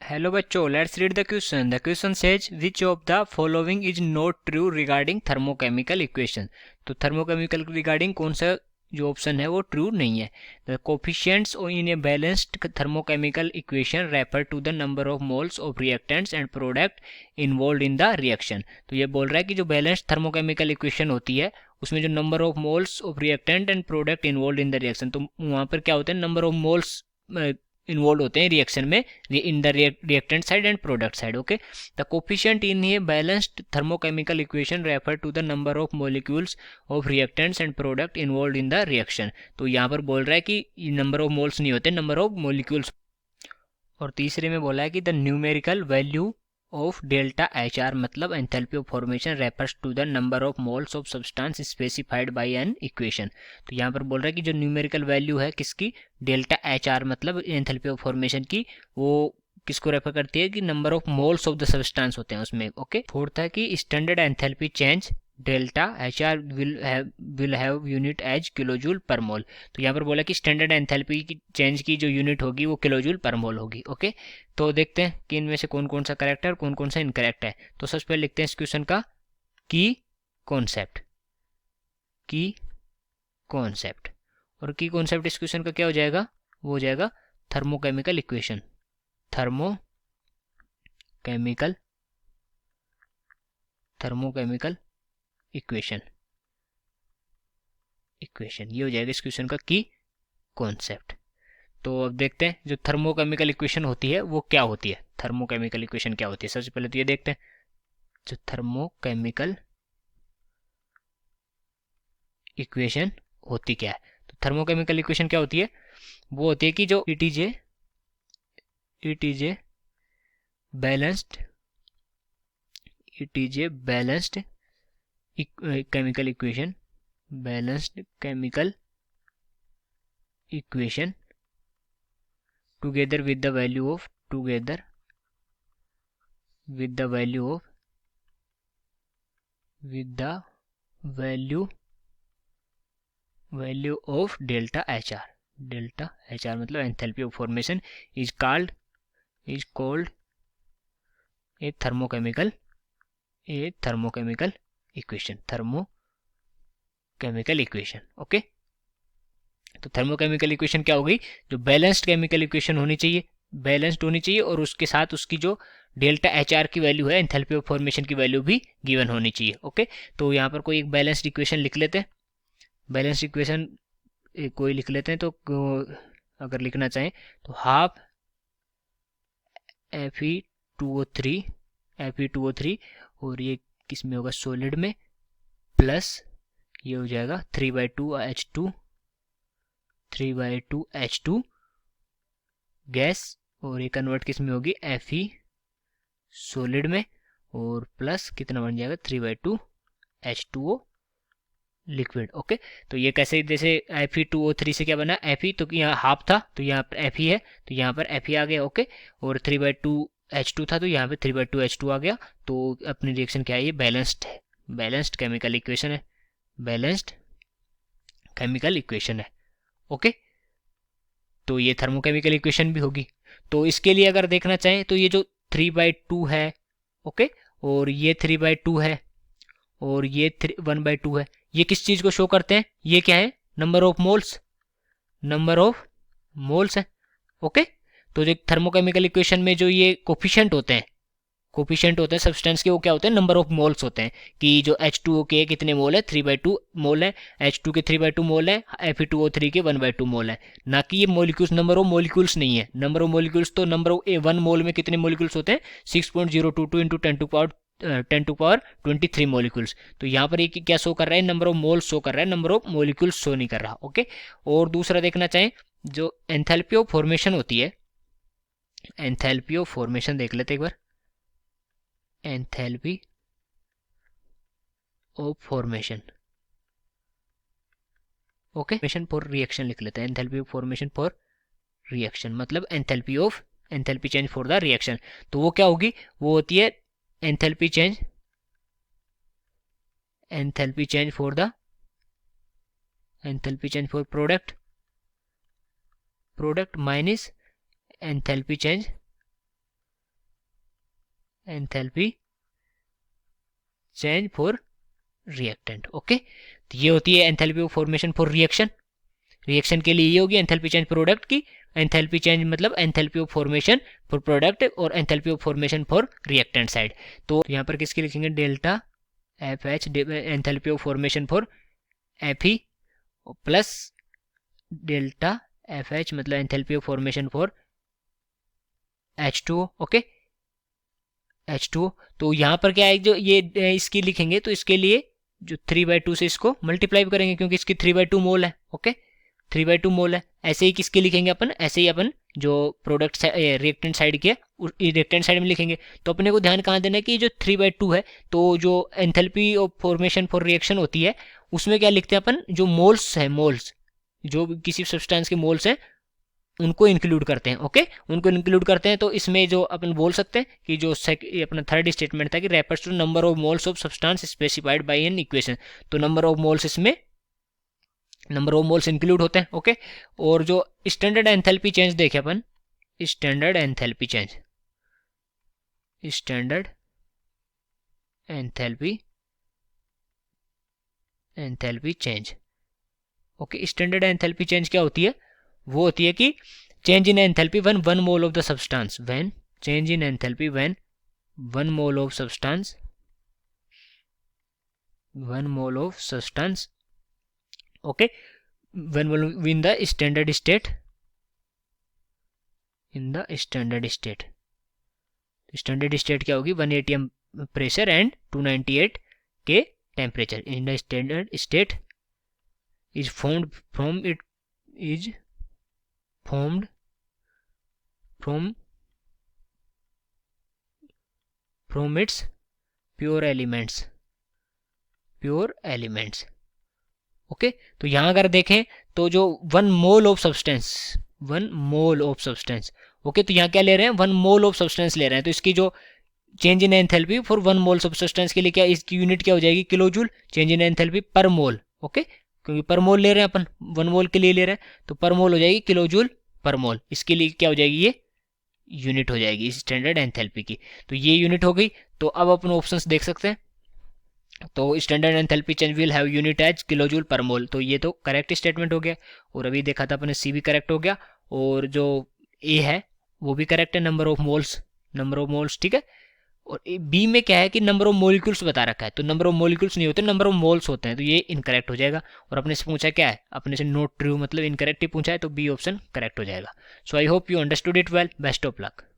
Hello बच्चों, let's read the question. The question says which of the following is not true regarding thermochemical equation. तो thermochemical regarding कौन सा जो option है वो ट्रू नहीं है. The coefficients in a balanced thermochemical equation refer to the number of moles of reactants and product involved in the reaction. तो ये बोल रहा है कि जो बैलेंस्ड थर्मोकेमिकल इक्वेशन होती है उसमें जो number of moles of reactant and product involve in the reaction, तो वहाँ पर क्या होते हैं, नंबर ऑफ मोल्स इन्वॉल्व होते हैं रिएक्शन में in the reactant side and product side. Okay, the coefficient in a balanced thermochemical equation refer to the number of molecules of reactants and product involve in the reaction. तो यहाँ पर बोल रहा है कि नंबर ऑफ मोल्स नहीं होते, number of molecules. और तीसरे में बोला है कि the numerical value of delta H R मतलब enthalpy of formation refers to the number of moles of substance specified by an equation. तो यहाँ पर बोल रहा है कि जो न्यूमेरिकल वैल्यू है किसकी, डेल्टा एच आर मतलब एंथैल्पी ऑफ फॉर्मेशन की, वो किसको रेफर करती है कि number of moles of the substance होते हैं उसमें. ओके, फोर्थ है कि standard enthalpy change delta H R will have unit as kilojoule per mole. तो यहाँ पर बोला कि स्टैंडर्ड एंथैल्पी की चेंज की जो यूनिट होगी वो किलोजूल पर मोल होगी. ओके, तो देखते हैं कि इनमें से कौन कौन सा करेक्ट है और कौन कौन सा इनकरेक्ट है. तो सबसे पहले लिखते हैं इस क्वेश्चन का की कॉन्सेप्ट. की कॉन्सेप्ट और की कॉन्सेप्ट इस क्वेश्चन का क्या हो जाएगा, वो हो जाएगा थर्मोकेमिकल इक्वेशन. थर्मोकेमिकल इक्वेशन ये हो जाएगा इस क्वेश्चन का की कॉन्सेप्ट. तो अब देखते हैं जो थर्मोकेमिकल इक्वेशन होती है वो क्या होती है. थर्मोकेमिकल इक्वेशन क्या होती है, सबसे पहले तो ये देखते हैं जो थर्मोकेमिकल इक्वेशन होती क्या है. तो थर्मोकेमिकल इक्वेशन क्या होती है, वो होती है कि जो it is a balanced chemical equation together with the value of delta HR. delta HR मतलब enthalpy of formation is called a thermochemical equation. Okay, तो थर्मोकेमिकल इक्वेशन क्या होगी, जो बैलेंस्ड केमिकल इक्वेशन होनी चाहिए और उसके साथ उसकी जो डेल्टा एच आर की वैल्यू है, एंथैल्पी ऑफ फॉर्मेशन की वैल्यू भी गिवन होनी चाहिए. ओके, तो यहाँ पर कोई एक बैलेंस्ड इक्वेशन लिख लेते हैं. बैलेंस्ड इक्वेशन कोई लिख लेते हैं. तो अगर लिखना चाहें तो हाफ Fe2O3 और ये किस में होगा, सॉलिड में, प्लस ये हो जाएगा 3/2 गैस, और ये कन्वर्ट किस में होगी, Fe सॉलिड में, और प्लस कितना बन जाएगा 3/2 H2O लिक्विड. ओके, तो ये कैसे, जैसे Fe2O3 से क्या बना, Fe तो यहाँ हाफ था तो यहाँ पर Fe है तो यहाँ पर Fe आ गया. ओके, और 3/2 H2 था तो यहाँ पे 3/2 H2 आ गया. तो अपनी रिएक्शन क्या है, ये बैलेंस्ड केमिकल इक्वेशन है. ओके, तो ये थर्मोकेमिकल इक्वेशन भी होगी. तो इसके लिए अगर देखना चाहें तो ये जो 3/2 है, ओके, और ये 3/2 है और ये 1/2 है, ये किस चीज को शो करते हैं, ये क्या है, नंबर ऑफ मोल्स है. ओके, तो जो थर्मोकेमिकल इक्वेशन में जो ये कोफिशिएंट होते हैं सब्सटेंस के, वो क्या होते हैं, नंबर ऑफ मोल्स होते हैं. कि जो H2O के कितने मोल है, 3/2 मोल है, H2 के 3/2 मोल है, Fe2O3 के 1/2 मोल है. ना कि ये मॉलिक्यूल्स, नंबर ऑफ मॉलिक्यूल्स नहीं है. नंबर ऑफ मॉलिक्यूल्स तो नंबर ऑफ 1 मोल में कितने मॉलिक्यूल्स होते हैं, 6.022 इंटू 10⁻23 मॉलिक्यूल्स. तो यहाँ पर ये क्या शो कर रहा है, नंबर ऑफ मोल्स शो कर रहा है, नंबर ऑफ मॉलिक्यूल्स शो नहीं कर रहा. ओके, और दूसरा देखना चाहें जो एंथैल्पी ऑफ फॉर्मेशन होती है, एंथैल्पी ऑफ फॉर्मेशन देख लेते एक बार. Enthalpy of formation, okay, for reaction लिख लेते हैं. Enthalpy of formation for reaction मतलब enthalpy change for the reaction. तो वो क्या होगी, वो होती है enthalpy change for product minus enthalpy change enthalpy change for reactant. Okay, तो ये होती है enthalpy of formation for reaction. Reaction के लिए ये होगी एंथैल्पी चेंज प्रोडक्ट की, एंथैल्पी चेंज मतलब enthalpy of formation for product और enthalpy of formation for reactant side. तो यहाँ पर किसकी लिखेंगे, delta F H enthalpy of formation for F E plus delta F H मतलब enthalpy of formation for H2O। Okay, H2O। तो यहाँ पर क्या है, जो ये इसकी लिखेंगे तो इसके लिए जो 3/2 से इसको मल्टीप्लाई करेंगे क्योंकि इसकी 3/2 मोल है। ओके, 3/2 मोल है। ऐसे ही किसके लिखेंगे अपन, ऐसे ही अपन जो प्रोडक्ट रिएक्टेंट साइड के रिएक्टेंट साइड में लिखेंगे। तो अपने को ध्यान कहाँ देना है कि जो 3/2 है, तो जो enthalpy of formation for reaction होती है उसमें क्या लिखते हैं अपन, जो मोल्स है, मोल्स जो किसी सब्सटेंस के मोल्स हैं उनको इंक्लूड करते हैं। ओके, उनको इंक्लूड करते हैं। तो इसमें जो अपन बोल सकते हैं कि जो अपना थर्ड स्टेटमेंट था कि refers to number of moles of substance specified by an equation, तो नंबर ऑफ मोल्स इसमें नंबर ऑफ मोल्स इंक्लूड होते हैं। ओके, और जो स्टैंडर्ड एंथैल्पी चेंज देखे अपन, standard enthalpy change, standard enthalpy change. Okay, standard enthalpy change क्या होती है, वो होती है कि change in enthalpy when 1 mole of the substance, when change in enthalpy when 1 mole of substance, 1 mole of substance. Okay, when will in the standard state, in the standard state, standard state क्या होगी, 1 atm pressure and 298 K temperature in the standard state is formed from its pure elements। Okay, तो यहाँ अगर देखें तो जो 1 mole of substance, 1 mole of substance, okay, तो यहाँ क्या ले रहे हैं, 1 मोल ऑफ सब्सटेंस ले रहे हैं। तो इसकी जो change in enthalpy for 1 mole of substance के लिए क्या, इसकी यूनिट क्या हो जाएगी, किलोजूल। चेंज इन एंथैल्पी पर मोल। ओके, क्योंकि पर मोल ले रहे हैं अपन, 1 मोल के लिए ले रहे हैं, तो पर मोल हो जाएगी किलोजूल पर मोल। इसके लिए क्या हो जाएगी, ये यूनिट हो जाएगी इस स्टैंडर्ड एंथैल्पी की। तो ये यूनिट हो गई। तो अब अपन ऑप्शंस देख सकते हैं। तो standard enthalpy change will have unit as kilojoule per mole, तो ये तो करेक्ट स्टेटमेंट हो गया। और अभी देखा था अपने सी भी करेक्ट हो गया, और जो ए है वो भी करेक्ट है, नंबर ऑफ मोल्स, ठीक है। और बी में क्या है कि नंबर ऑफ मोलिक्यूल्स बता रखा है, तो नंबर ऑफ मोलिक्यूल्स नहीं होते, नंबर ऑफ मोल्स होते हैं, तो ये इनकरेक्ट हो जाएगा। और अपने से पूछा क्या है, अपने से नॉट ट्रू मतलब इनकरेक्ट ही पूछा है, तो बी ऑप्शन करेक्ट हो जाएगा। So I hope you understood it well. Best of luck.